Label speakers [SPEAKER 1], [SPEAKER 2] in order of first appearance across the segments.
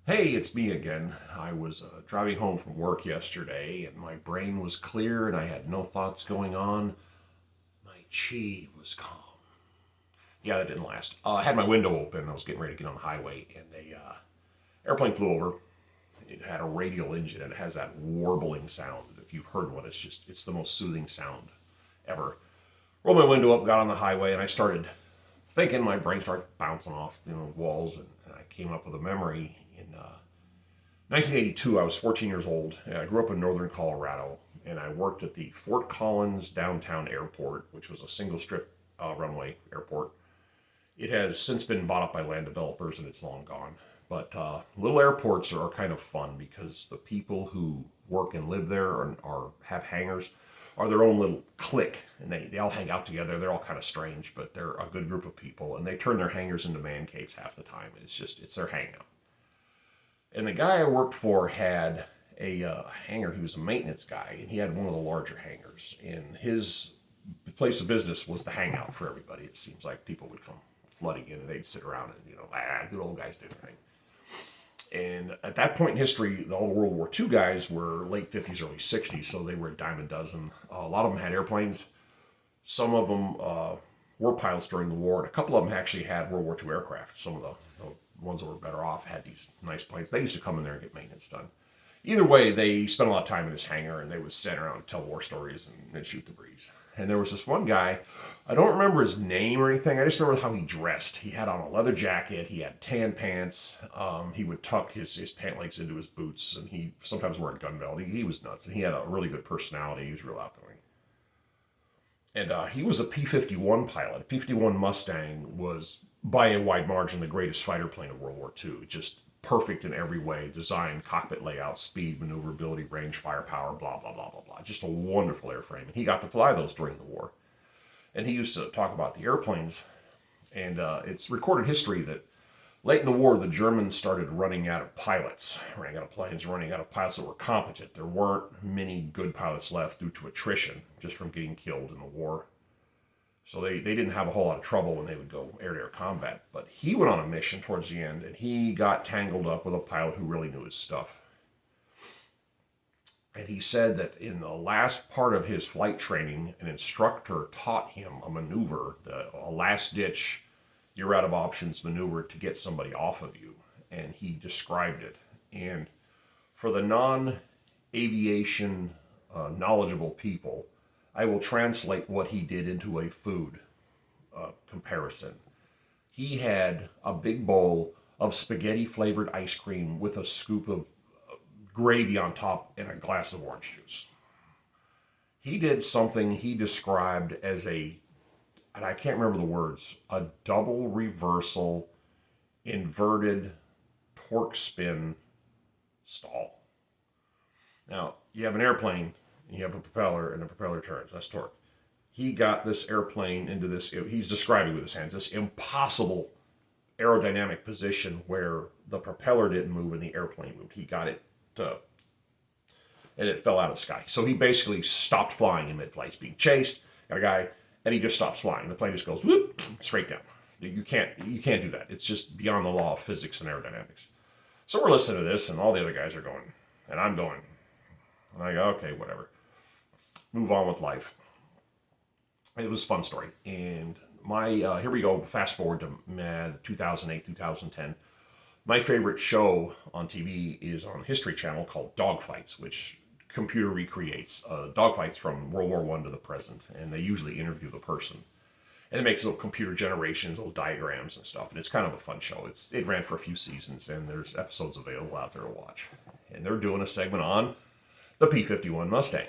[SPEAKER 1] Hey, it's me again. I was driving home from work yesterday and my brain was clear and I had no thoughts going on. My chi was calm. Yeah, that didn't last. I had my window open. I was getting ready to get on the highway and a airplane flew over. It had a radial engine and it has that warbling sound. If you've heard one, it's the most soothing sound ever. Rolled my window up, got on the highway, and I started thinking. My brain started bouncing off, walls, and I came up with a memory in 1982. I was 14 years old. And I grew up in northern Colorado, and I worked at the Fort Collins downtown airport, which was a single strip runway airport. It has since been bought up by land developers, and it's long gone. But little airports are kind of fun because the people who work and live there are have hangars are their own little clique, and they all hang out together. They're all kind of strange, but they're a good group of people, and they turn their hangars into man caves half the time. It's their hangout. And the guy I worked for had a hangar. He was a maintenance guy, and he had one of the larger hangars. And his place of business was the hangout for everybody. It seems like people would come flooding in, and they'd sit around and good old guys do their thing. And at that point in history, all the World War II guys were late 50s, early 60s, so they were a dime a dozen. A lot of them had airplanes. Some of them were pilots during the war, and a couple of them actually had World War II aircraft. Some of the ones that were better off had these nice planes. They used to come in there and get maintenance done. Either way, they spent a lot of time in this hangar, and they would sit around and tell war stories and shoot the breeze. And there was this one guy, I don't remember his name or anything. I just remember how he dressed. He had on a leather jacket. He had tan pants. He would tuck his pant legs into his boots, and he sometimes wore a gun belt. He was nuts, and he had a really good personality. He was real outgoing. And he was a P51 pilot. A P51 Mustang was, by a wide margin, the greatest fighter plane of World War II. Just perfect in every way. Design, cockpit layout, speed, maneuverability, range, firepower, blah, blah, blah, blah, blah. Just a wonderful airframe. And he got to fly those during the war. And he used to talk about the airplanes. And it's recorded history that late in the war, the Germans started running out of pilots, running out of planes, running out of pilots that were competent. There weren't many good pilots left due to attrition, just from getting killed in the war. So they didn't have a whole lot of trouble when they would go air-to-air combat. But he went on a mission towards the end, and he got tangled up with a pilot who really knew his stuff. And he said that in the last part of his flight training, an instructor taught him a maneuver, a last-ditch, you're out of options maneuver to get somebody off of you. And he described it. And for the non-aviation knowledgeable people, I will translate what he did into a food comparison. He had a big bowl of spaghetti flavored ice cream with a scoop of gravy on top and a glass of orange juice. He did something he described as and I can't remember the words, a double reversal inverted torque spin stall. Now, you have an airplane, and you have a propeller, and the propeller turns. That's torque. He got this airplane into this, he's describing with his hands, this impossible aerodynamic position where the propeller didn't move and the airplane moved. He got it to, and it fell out of the sky. So he basically stopped flying in mid-flight. He's being chased, got a guy, and he just stops flying. The plane just goes whoop, straight down. You can't do that. It's just beyond the law of physics and aerodynamics. So we're listening to this, and all the other guys are going, and I'm going. And I go, okay, whatever. Move on with life. It was a fun story. And here we go, fast forward to 2008, 2010. My favorite show on TV is on History Channel called Dogfights, which computer recreates dogfights from World War I to the present. And they usually interview the person. And it makes little computer generations, little diagrams and stuff. And it's kind of a fun show. It ran for a few seasons, and there's episodes available out there to watch. And they're doing a segment on the P51 Mustang.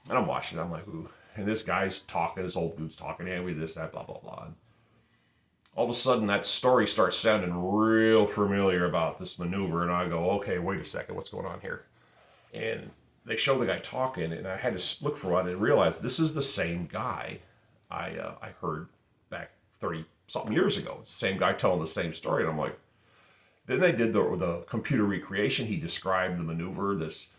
[SPEAKER 1] And I'm watching it. I'm like, ooh. And this guy's talking, this old dude's talking, hey, we this, that, blah, blah, blah. And all of a sudden, that story starts sounding real familiar about this maneuver. And I go, okay, wait a second, what's going on here? And they show the guy talking, and I had to look for one and realize this is the same guy I heard back 30-something years ago. It's the same guy telling the same story. And I'm like, then they did the computer recreation. He described the maneuver, this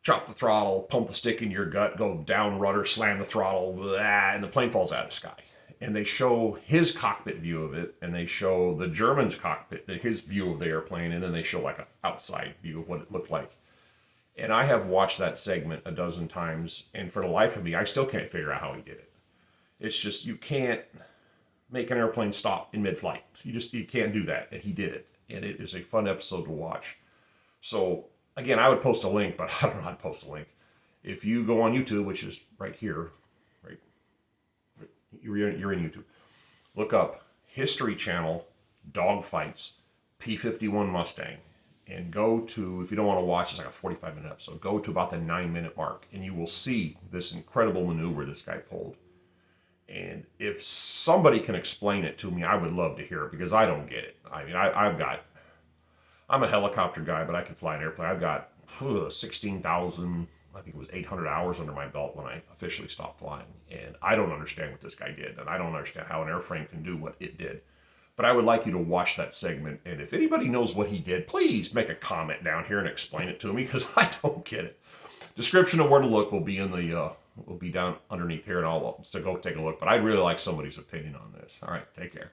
[SPEAKER 1] drop the throttle, pump the stick in your gut, go down rudder, slam the throttle, blah, and the plane falls out of the sky. and they show his cockpit view of it, and they show the German's cockpit, his view of the airplane, and then they show like a outside view of what it looked like. And I have watched that segment a dozen times, and for the life of me, I still can't figure out how he did it. It's just, you can't make an airplane stop in mid-flight. You can't do that, and he did it. And it is a fun episode to watch. So, again, I would post a link, but I don't know how to post a link. If you go on YouTube, which is right here, right, you're in YouTube, look up History Channel Dogfights P51 Mustang, and go to, if you don't want to watch, it's like a 45-minute episode, go to about the 9-minute mark, and you will see this incredible maneuver this guy pulled. And if somebody can explain it to me, I would love to hear it, because I don't get it. I mean, I'm a helicopter guy, but I can fly an airplane. I've got 16,000, I think it was 800 hours under my belt when I officially stopped flying. And I don't understand what this guy did, and I don't understand how an airframe can do what it did. But I would like you to watch that segment, and if anybody knows what he did, please make a comment down here and explain it to me, because I don't get it. Description of where to look will be in the will be down underneath here, and I'll go take a look. But I'd really like somebody's opinion on this. All right, take care.